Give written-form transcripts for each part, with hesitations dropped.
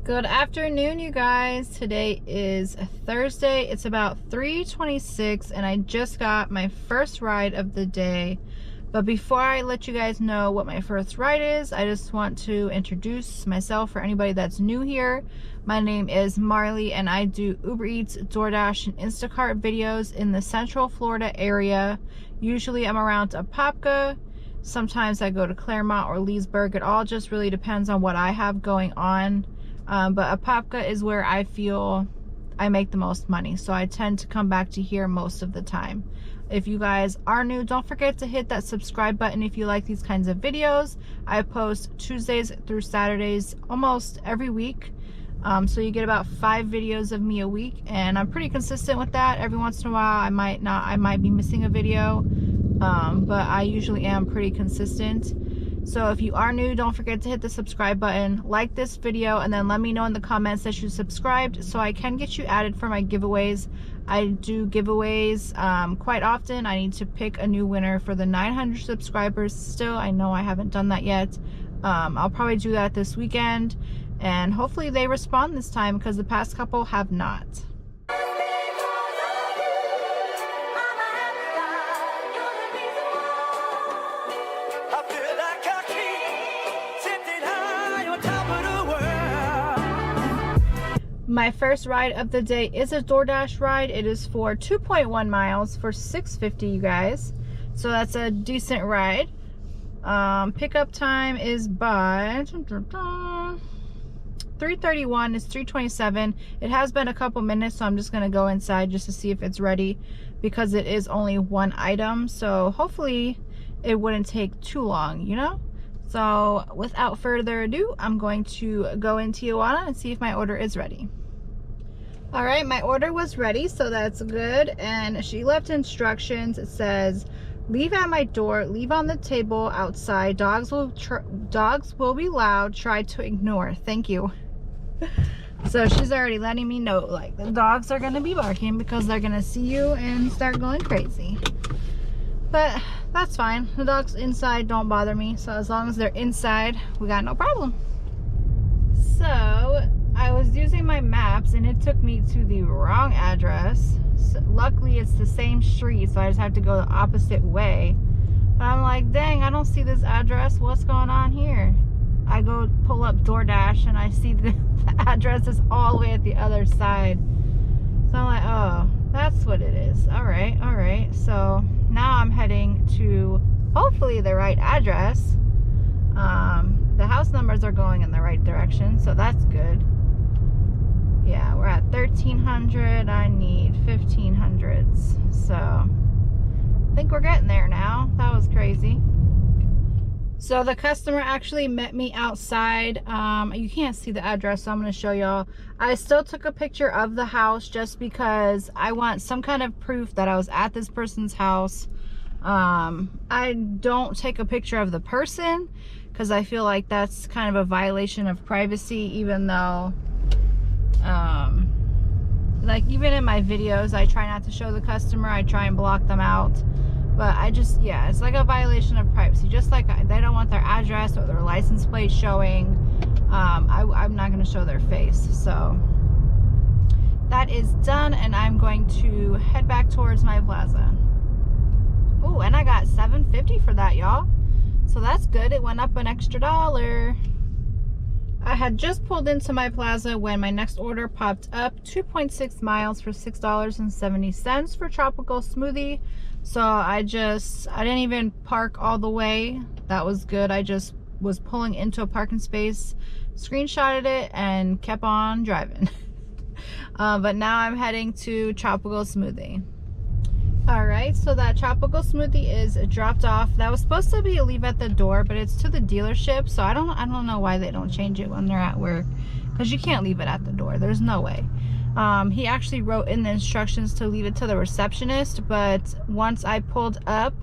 Good afternoon, you guys. Today is Thursday. It's about 3:26 and I just got my first ride of the day. But before I let you guys know what my first ride is, I just want to introduce myself for anybody that's new here. My name is Marlee and I do Ubereats, Doordash, and Instacart videos in the Central Florida area. Usually I'm around Apopka. Sometimes I go to Claremont or Leesburg. It all just really depends on what I have going on. But Apopka is where I feel I make the most money, so I tend to come back to here most of the time. If you guys are new, don't forget to hit that subscribe button if you like these kinds of videos. I post Tuesdays through Saturdays almost every week, so you get about 5 videos of me a week, and I'm pretty consistent with that. Every once in a while I might be missing a video, but I usually am pretty consistent. So if you are new, don't forget to hit the subscribe button, like this video, and then let me know in the comments that you subscribed so I can get you added for my giveaways. I do giveaways quite often. I need to pick a new winner for the 900 subscribers still. I know I haven't done that yet. I'll probably do that this weekend, and hopefully they respond this time because the past couple have not. My first ride of the day is a DoorDash ride. It is for 2.1 miles for $6.50, you guys. So that's a decent ride. Pickup time is by 3:31. It's 3:27. It has been a couple minutes, so I'm just gonna go inside just to see if it's ready because it is only one item. So hopefully it wouldn't take too long, you know? So without further ado, I'm going to go in Tijuana and see if my order is ready. All right, my order was ready, so that's good. And she left instructions. It says, leave at my door, leave on the table outside. Dogs will be loud. Try to ignore. Thank you. So she's already letting me know, like, the dogs are gonna be barking because they're gonna see you and start going crazy. But that's fine. The dogs inside don't bother me, so as long as they're inside, we got no problem. So I was using my maps and it took me to the wrong address. So luckily it's the same street, so I just have to go the opposite way. But I'm like, dang, I don't see this address. What's going on here? I go pull up DoorDash and I see the address is all the way at the other side. So I'm like, oh, that's what it is. All right. So now I'm heading to hopefully the right address. The house numbers are going in the right direction, so that's good. Yeah, we're at 1300. I need 1500s. So I think we're getting there now. That was crazy. So the customer actually met me outside. You can't see the address, so I'm going to show y'all. I still took a picture of the house just because I want some kind of proof that I was at this person's house. I don't take a picture of the person because I feel like that's kind of a violation of privacy, even though like even in my videos I try not to show the customer. I try and block them out. But I just, yeah, it's like a violation of privacy. Just like they don't want their address or their license plate showing. I'm not going to show their face. So that is done, and I'm going to head back towards my plaza. Oh, and I got $7.50 for that, y'all. So that's good. It went up an extra $1. I had just pulled into my plaza when my next order popped up. 2.6 miles for $6.70 for tropical smoothie. So I didn't even park all the way. That was good. I just was pulling into a parking space, screenshotted it, and kept on driving. But now I'm heading to tropical smoothie. All right, so that tropical smoothie is dropped off. That was supposed to be a leave at the door, but it's to the dealership. So I don't know why they don't change it when they're at work, because you can't leave it at the door. There's no way. He actually wrote in the instructions to leave it to the receptionist, but once I pulled up,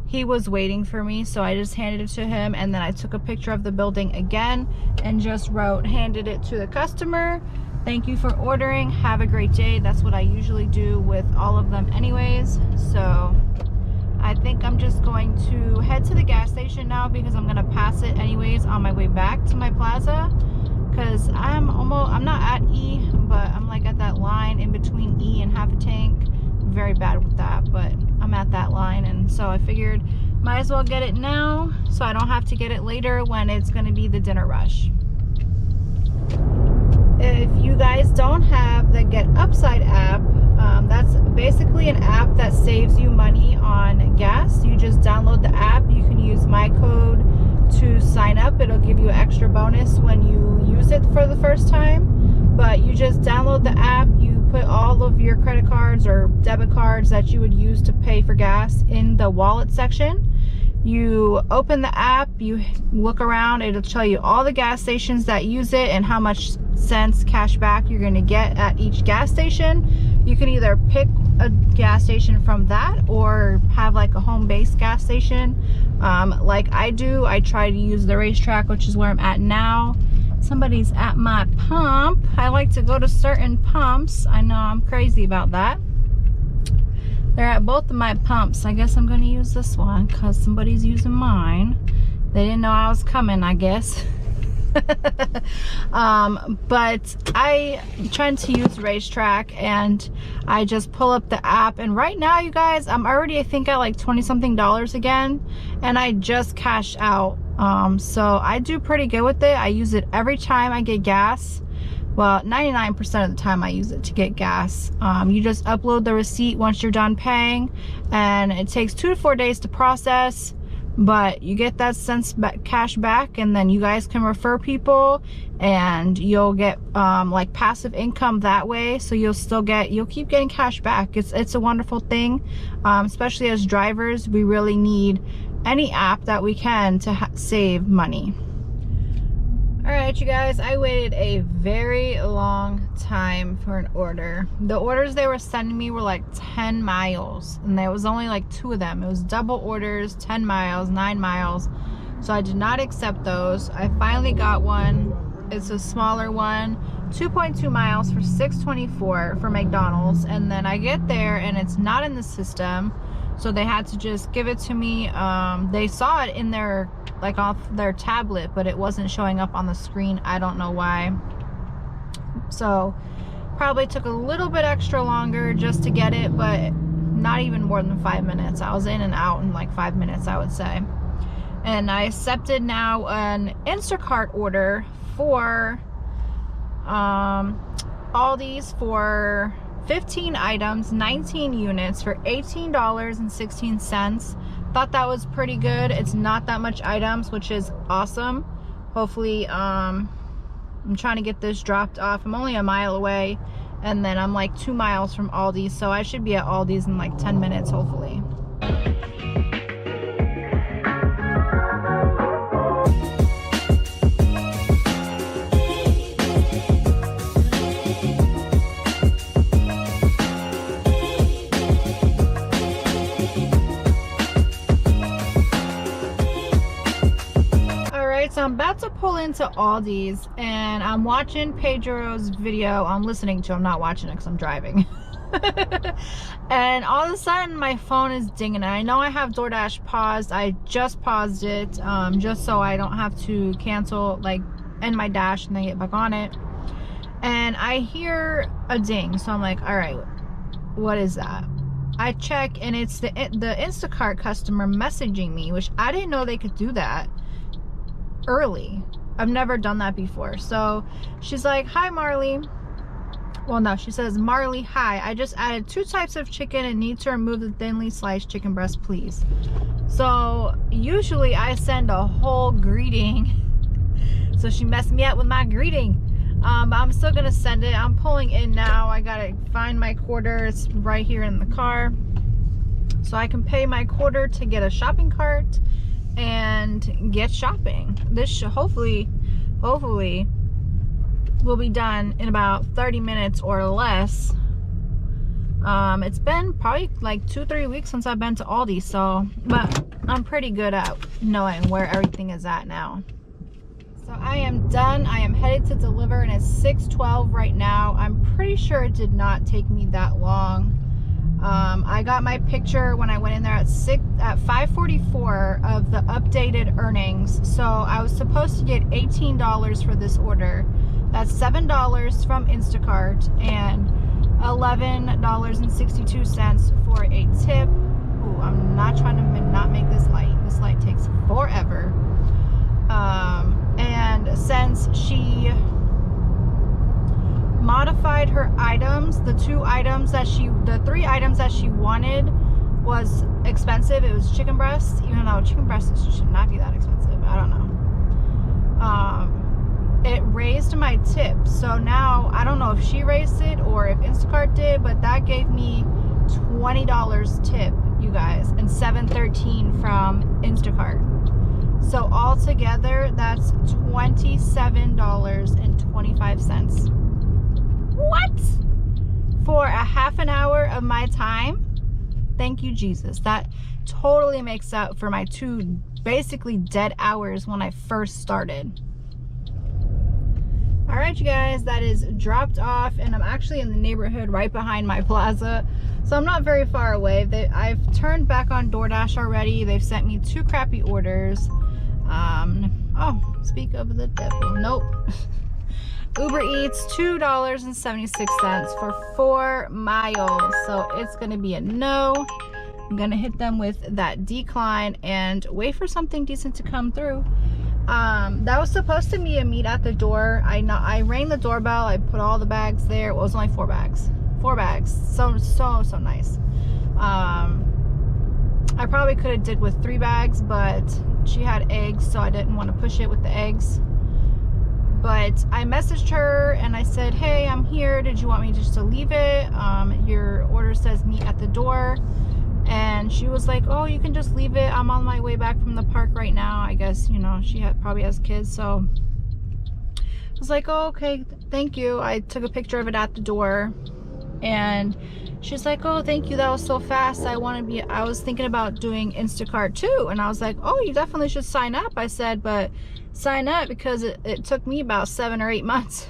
he was waiting for me, so I just handed it to him, and then I took a picture of the building again and just handed it to the customer. Thank you for ordering. Have a great day. That's what I usually do with all of them anyways. So I think I'm just going to head to the gas station now because I'm going to pass it anyways on my way back to my plaza, because I I'm not at E, but I'm like at that line in between E and half a tank. I'm very bad with that, but I'm at that line, and so I figured might as well get it now so I don't have to get it later when it's going to be the dinner rush. If you guys don't have the Get Upside app, that's basically an app that saves you money on gas. You just download the app. You can use my code to sign up. It'll give you an extra bonus when you use it for the first time. But you just download the app. You put all of your credit cards or debit cards that you would use to pay for gas in the wallet section. You open the app, you look around, it'll tell you all the gas stations that use it and how much cents cash back you're going to get at each gas station. You can either pick a gas station from that or have like a home-based gas station. Like I do, I try to use the racetrack, which is where I'm at now. Somebody's at my pump. I like to go to certain pumps. I know I'm crazy about that. They're at both of my pumps. I guess I'm going to use this one because somebody's using mine. They didn't know I was coming, I guess. But I'm trying to use racetrack, and I just pull up the app, and right now, you guys, I'm already, I think, at like $20-something again, and I just cashed out. So I do pretty good with it. I use it every time I get gas. Well, 99% of the time I use it to get gas. You just upload the receipt once you're done paying, and it takes 2 to 4 days to process, but you get that cash back, and then you guys can refer people, and you'll get like passive income that way. So you'll keep getting cash back. It's a wonderful thing, especially as drivers. We really need any app that we can to save money. Alright, you guys, I waited a very long time for an order. The orders they were sending me were like 10 miles, and there was only like 2 of them. It was double orders, 10 miles, 9 miles. So I did not accept those. I finally got one. It's a smaller one, 2.2 miles for $6.24 for McDonald's. And then I get there and it's not in the system. So they had to just give it to me. They saw it in their, like off their tablet, but it wasn't showing up on the screen. I don't know why. So probably took a little bit extra longer just to get it, but not even more than 5 minutes. I was in and out in like 5 minutes, I would say. And I accepted now an Instacart order for Aldi's for 15 items, 19 units for $18.16. Thought that was pretty good. It's not that much items, which is awesome. Hopefully, I'm trying to get this dropped off. I'm only a mile away, and then I'm like 2 miles from Aldi's, so I should be at Aldi's in like 10 minutes, hopefully. So I'm about to pull into Aldi's, and I'm watching Pedro's video. I'm listening to, I'm not watching it because I'm driving. And all of a sudden my phone is dinging. I know I have DoorDash paused. I just paused it just so I don't have to cancel, like end my dash and then get back on it. And I hear a ding, so I'm like, all right, what is that? I check, and it's the Instacart customer messaging me, which I didn't know they could do that early. I've never done that before. So she's like, hi Marlee. Well, no, she says, Marlee, hi, I just added 2 types of chicken and need to remove the thinly sliced chicken breast, please. So usually I send a whole greeting. So she messed me up with my greeting. But I'm still gonna send it. I'm pulling in now. I gotta find my quarter. It's right here in the car, so I can pay my quarter to get a shopping cart and get shopping. This should hopefully will be done in about 30 minutes or less. It's been probably like 2-3 weeks since I've been to Aldi, so, but I'm pretty good at knowing where everything is at now. So I am done. I am headed to deliver, and it's 6:12 right now. I'm pretty sure it did not take me that long. I got my picture when I went in there at 5:44 of the updated earnings. So I was supposed to get $18 for this order. That's $7 from Instacart and $11.62 for a tip. Ooh, I'm not trying to not make this light. This light takes forever. And since she modified her items, the 3 items that she wanted was expensive. It was chicken breasts, even though chicken breasts should not be that expensive. I don't know. It raised my tip, so now I don't know if she raised it or if Instacart did, but that gave me $20 tip, you guys, and $7.13 from Instacart. So altogether, that's $27.25. What? For a half an hour of my time? Thank you, Jesus. That totally makes up for my 2 basically dead hours when I first started. All right, you guys, that is dropped off, and I'm actually in the neighborhood right behind my plaza, so I'm not very far away. I've turned back on DoorDash already. They've sent me 2 crappy orders. Oh, speak of the devil. Nope. Ubereats, $2.76 for 4 miles, so it's gonna be a no. I'm gonna hit them with that decline and wait for something decent to come through. That was supposed to be a meet at the door. I rang the doorbell. I put all the bags there. Well, it was only 4 bags. 4 bags. So nice. I probably could have did with 3 bags, but she had eggs, so I didn't want to push it with the eggs. But I messaged her and I said, hey, I'm here. Did you want me just to leave it? Your order says meet at the door. And she was like, oh, you can just leave it. I'm on my way back from the park right now. I guess, you know, she probably has kids. So I was like, oh, okay, thank you. I took a picture of it at the door. And she's like, oh, thank you. That was so fast. I was thinking about doing Instacart too. And I was like, oh, you definitely should sign up. I said, but sign up because it took me about 7 or 8 months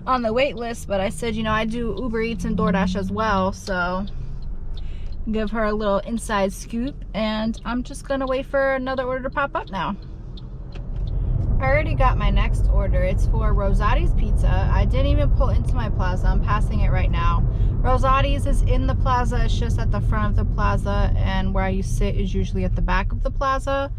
on the wait list. But I said, you know, I do Uber Eats and DoorDash as well. So give her a little inside scoop, and I'm just gonna wait for another order to pop up now. I already got my next order. It's for Rosati's Pizza. I didn't even pull into my plaza. I'm passing it right now. Rosati's is in the plaza. It's just at the front of the plaza, and where you sit is usually at the back of the plaza.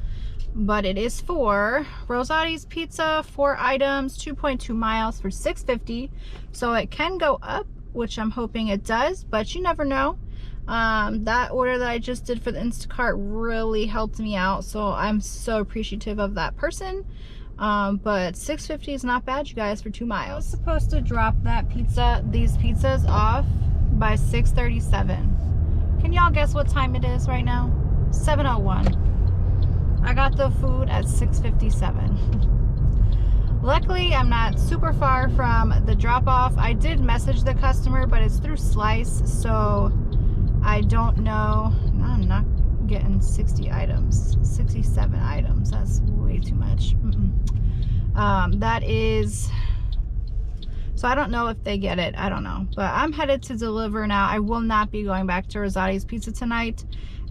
But it is for Rosati's Pizza, 4 items, 2.2 miles for $6.50. So it can go up, which I'm hoping it does, but you never know. That order that I just did for the Instacart really helped me out, so I'm so appreciative of that person. But $6.50 is not bad, you guys, for 2 miles. I was supposed to drop these pizzas off by 6:37. Can y'all guess what time it is right now? 7:01. I got the food at 6:57. Luckily, I'm not super far from the drop-off. I did message the customer, but it's through Slice, so I don't know. No, I'm not getting 60 items. 67 items. That's way too much. That is... So I don't know if they get it. I don't know. But I'm headed to deliver now. I will not be going back to Rosati's Pizza tonight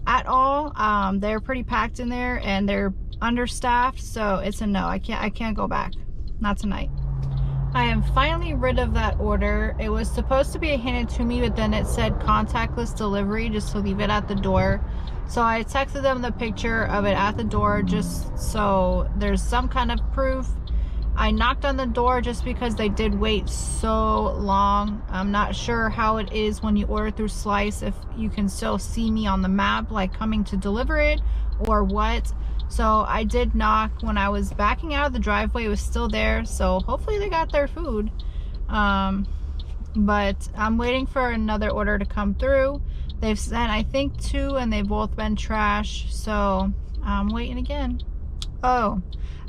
at all. They're pretty packed in there and they're understaffed, so it's a no. I can't go back. Not tonight. I am finally rid of that order. It was supposed to be handed to me, but then it said contactless delivery, just to leave it at the door. So I texted them the picture of it at the door just so there's some kind of proof. I knocked on the door just because they did wait so long. I'm not sure how it is when you order through Slice, if you can still see me on the map like coming to deliver it or what. So I did knock. When I was backing out of the driveway, it was still there, so hopefully they got their food. But I'm waiting for another order to come through. They've sent, I think, 2, and they've both been trash, so I'm waiting again. Oh,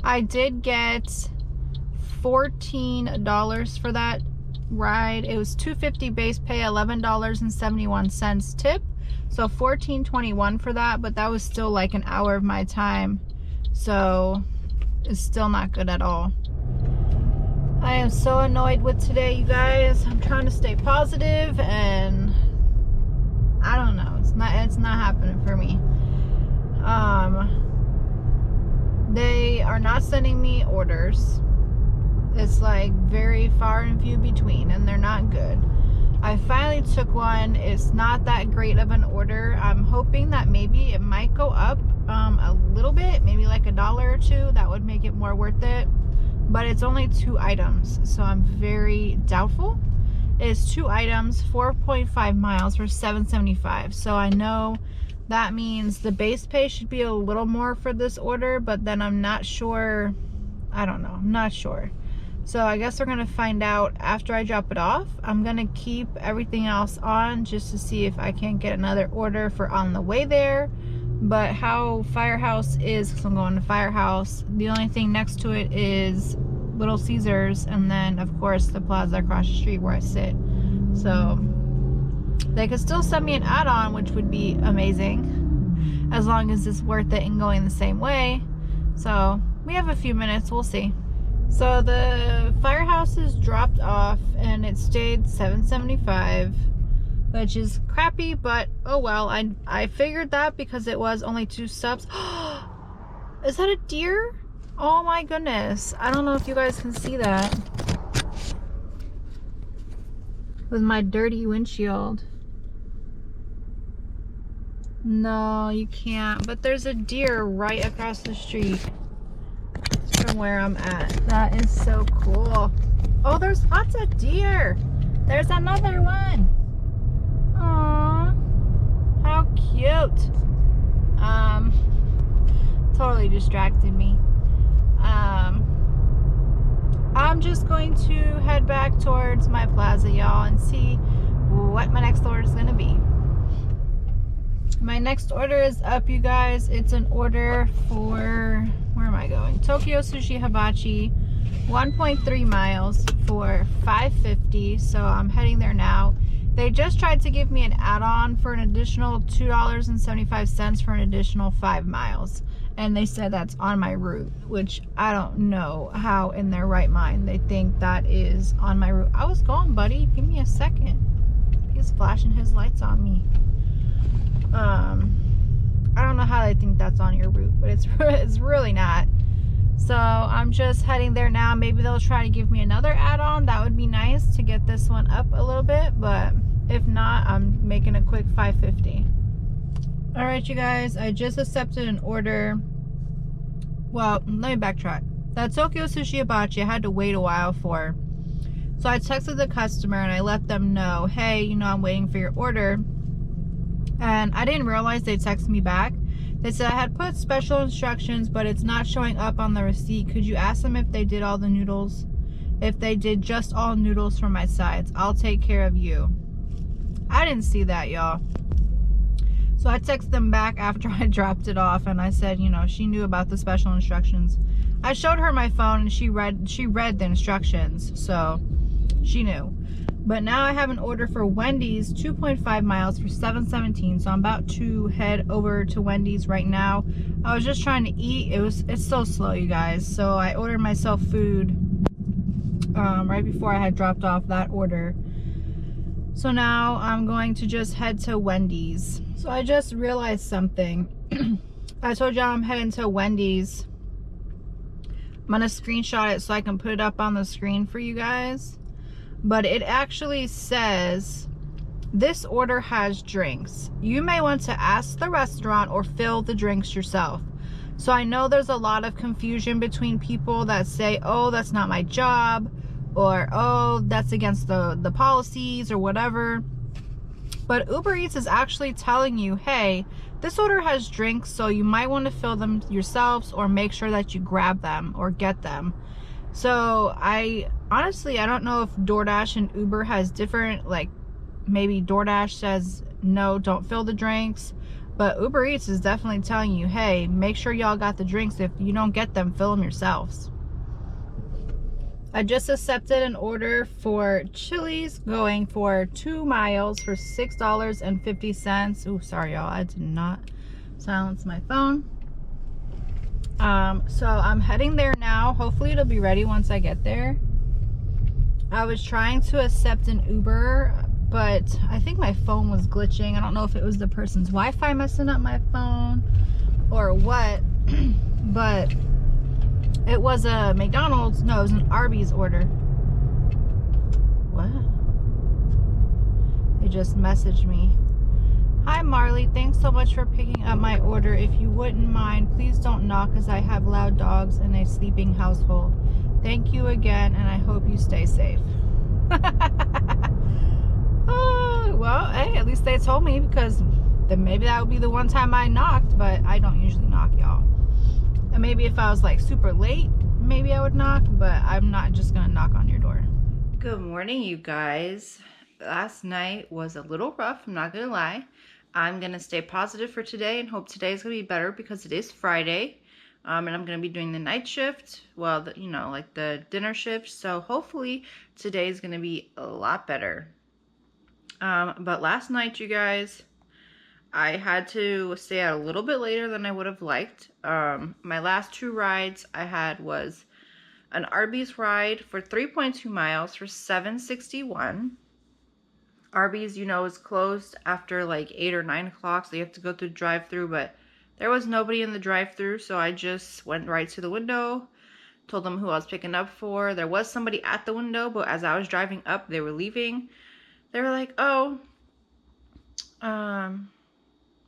I did get $14 for that ride. It was $2.50 base pay, $11.71 tip. So $14.21 for that, but that was still like an hour of my time. So it's still not good at all. I am so annoyed with today, you guys. I'm trying to stay positive and I don't know. It's not happening for me. They are not sending me orders. just like very far and few between, and they're not good. I finally took one. It's not that great of an order. I'm hoping that maybe it might go up a little bit, maybe like $1 or $2. That would make it more worth it. But it's only 2 items, so I'm very doubtful. It's 2 items, 4.5 miles for $7.75. So I know that means the base pay should be a little more for this order, but then I'm not sure. I don't know. I'm not sure. So I guess we're going to find out after I drop it off. I'm going to keep everything else on just to see if I can't get another order for on the way there. But how Firehouse is, because I'm going to Firehouse, the only thing next to it is Little Caesars, and then of course the plaza across the street where I sit. So they could still send me an add-on, which would be amazing, as long as it's worth it and going the same way. So we have a few minutes, we'll see. So the Firehouse is dropped off and it stayed $7.75, which is crappy, but oh well. I figured that because it was only 2 stops. Is that a deer? Oh my goodness. I don't know if you guys can see that with my dirty windshield. No, you can't. But there's a deer right across the street from where I'm at. That is so cool. Oh, there's lots of deer. There's another one. Aww, how cute. Totally distracted me. I'm just going to head back towards my plaza, y'all, and see what my next order is gonna be. My next order is up, you guys. It's an order for, where am I going? Tokyo Sushi Hibachi, 1.3 miles for $5.50. So I'm heading there now. They just tried to give me an add-on for an additional $2.75 for an additional 5 miles. And they said that's on my route, which I don't know how in their right mind they think that is on my route. I was going, buddy. Give me a second. He's flashing his lights on me. I don't know how they think that's on your route, but it's really not. So I'm just heading there now. Maybe they'll try to give me another add-on. That would be nice to get this one up a little bit, but if not, I'm making a quick $5.50. All right, you guys, I just accepted an order. Well, let me backtrack. That Tokyo Sushi Hibachi I had to wait a while for. So I texted the customer and I let them know, hey, you know, I'm waiting for your order. And I didn't realize they texted me back. They said I had put special instructions, but it's not showing up on the receipt. Could you ask them if they did all the noodles? If they did just all noodles for my sides, I'll take care of you. I didn't see that, y'all. So I texted them back after I dropped it off, and I said, you know, she knew about the special instructions. I showed her my phone and she read the instructions, so she knew. But now I have an order for Wendy's, 2.5 miles for $7.17. So I'm about to head over to Wendy's right now. I was just trying to eat. It's so slow, you guys. So I ordered myself food right before I had dropped off that order. So now I'm going to just head to Wendy's. So I just realized something. I told y'all I'm heading to Wendy's. I'm gonna screenshot it so I can put it up on the screen for you guys. But it actually says, this order has drinks. You may want to ask the restaurant or fill the drinks yourself. So I know there's a lot of confusion between people that say, oh, that's not my job, or oh, that's against the policies or whatever. But Uber Eats is actually telling you, hey, this order has drinks, so you might want to fill them yourselves or make sure that you grab them or get them. So honestly, I don't know if DoorDash and Uber has different, like maybe DoorDash says, no, don't fill the drinks. But Uber Eats is definitely telling you, hey, make sure y'all got the drinks. If you don't get them, fill them yourselves. I just accepted an order for Chili's going for 2 miles for $6.50. Oh, sorry, y'all. I did not silence my phone. So I'm heading there now. Hopefully it'll be ready once I get there. I was trying to accept an Uber, but I think my phone was glitching. I don't know if it was the person's Wi-Fi messing up my phone or what, but It was a McDonald's, no, it was an Arby's order. What? They just messaged me. Hi Marlee, thanks so much for picking up my order. If you wouldn't mind, please don't knock as I have loud dogs in a sleeping household. Thank you again, and I hope you stay safe. Well, hey, at least they told me, because then maybe that would be the one time I knocked, but I don't usually knock, y'all. And maybe if I was like super late, maybe I would knock, but I'm not just gonna knock on your door. Good morning, you guys. Last night was a little rough, I'm not gonna lie. I'm gonna stay positive for today and hope today's gonna be better because it is Friday. And I'm gonna be doing the night shift, well, you know, like the dinner shift. So hopefully today's gonna be a lot better. But last night, you guys, I had to stay out a little bit later than I would have liked. My last 2 rides I had was an Arby's ride for 3.2 miles for $7.61. Arby's, you know, is closed after like 8 or 9 o'clock, so you have to go through the drive-thru, but there was nobody in the drive-thru, so I just went right to the window, told them who I was picking up for. There was somebody at the window, but as I was driving up, they were leaving. They were like, oh,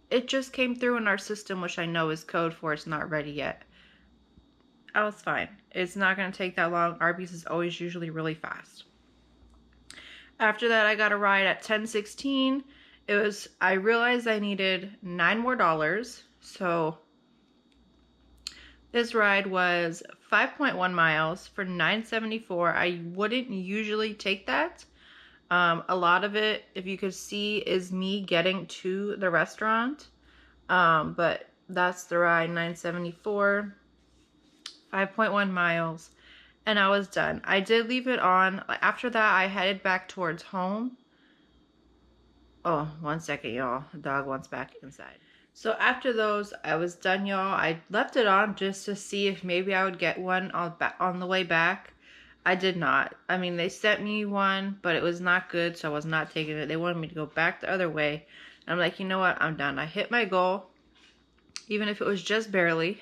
it just came through in our system, which I know is code for it's not ready yet. I was fine. It's not going to take that long. Arby's is always usually really fast. After that, I got a ride at 10:16. I realized I needed $9 more. So this ride was 5.1 miles for $9.74. I wouldn't usually take that. A lot of it, if you could see, is me getting to the restaurant. But that's the ride, $9.74, 5.1 miles. And I was done. I did leave it on. After that, I headed back towards home. Oh, 1 second, y'all. The dog wants back inside. So after those, I was done, y'all. I left it on just to see if maybe I would get one on the way back. I did not. I mean, they sent me one, but it was not good, so I was not taking it. They wanted me to go back the other way. And I'm like, you know what? I'm done. I hit my goal, even if it was just barely.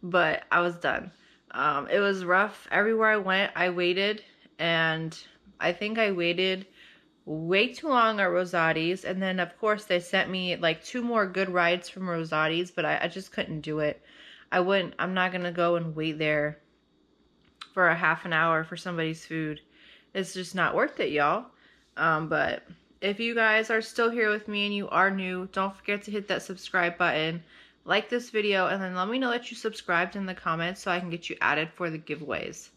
But I was done. It was rough. Everywhere I went, I waited, and I think I waited way too long at Rosati's, and then of course they sent me like 2 more good rides from Rosati's, but I just couldn't do it. I'm not gonna go and wait there for a half an hour for somebody's food. It's just not worth it, y'all. But if you guys are still here with me and you are new, don't forget to hit that subscribe button. Like this video, and then let me know that you subscribed in the comments so I can get you added for the giveaways.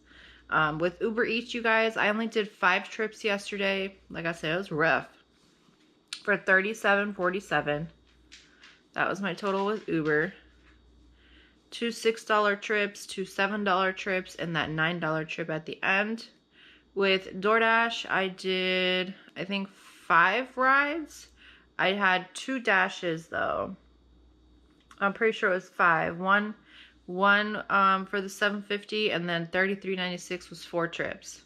With Uber Eats, you guys, I only did 5 trips yesterday. Like I said, it was rough. For $37.47. That was my total with Uber. 2 $6 trips, 2 $7 trips, and that $9 trip at the end. With DoorDash, I did, I think, 5 rides. I had 2 dashes, though. I'm pretty sure it was 5. One for the $7.50, and then $33.96 was 4 trips.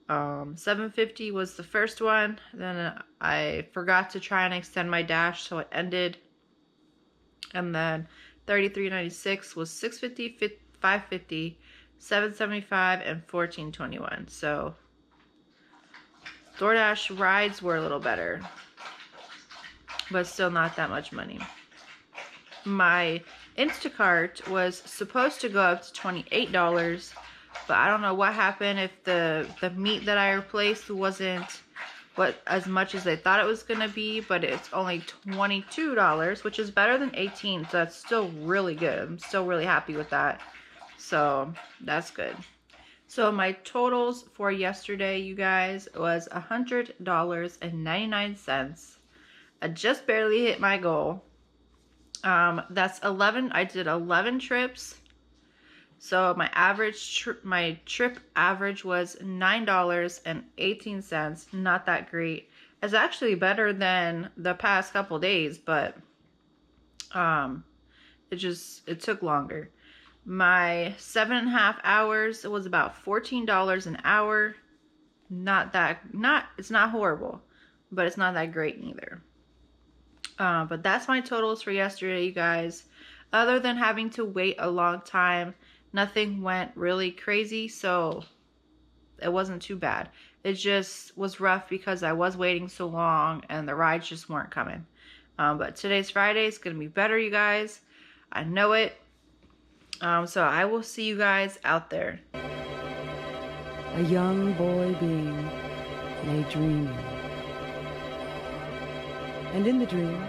$7.50 was the first one. Then I forgot to try and extend my dash, so it ended. And then $33.96 was $6.50, $5.50, $7.75, and $14.21. So DoorDash rides were a little better, but still not that much money. My Instacart was supposed to go up to $28, but I don't know what happened. If the meat that I replaced wasn't as much as they thought it was gonna be, but it's only $22, which is better than $18, so that's still really good. I'm still really happy with that, so that's good. So my totals for yesterday, you guys, was $100.99. I just barely hit my goal. That's 11. I did 11 trips. So my trip average was $9.18. Not that great. It's actually better than the past couple days, but it took longer. My 7.5 hours, it was about $14 an hour. It's not horrible, but it's not that great neither. But that's my totals for yesterday, you guys. Other than having to wait a long time, Nothing went really crazy, so it wasn't too bad. It just was rough because I was waiting so long and the rides just weren't coming. But today's Friday. It's going to be better, you guys. I know it. So I will see you guys out there. A young boy being lay dreaming. And in the dream,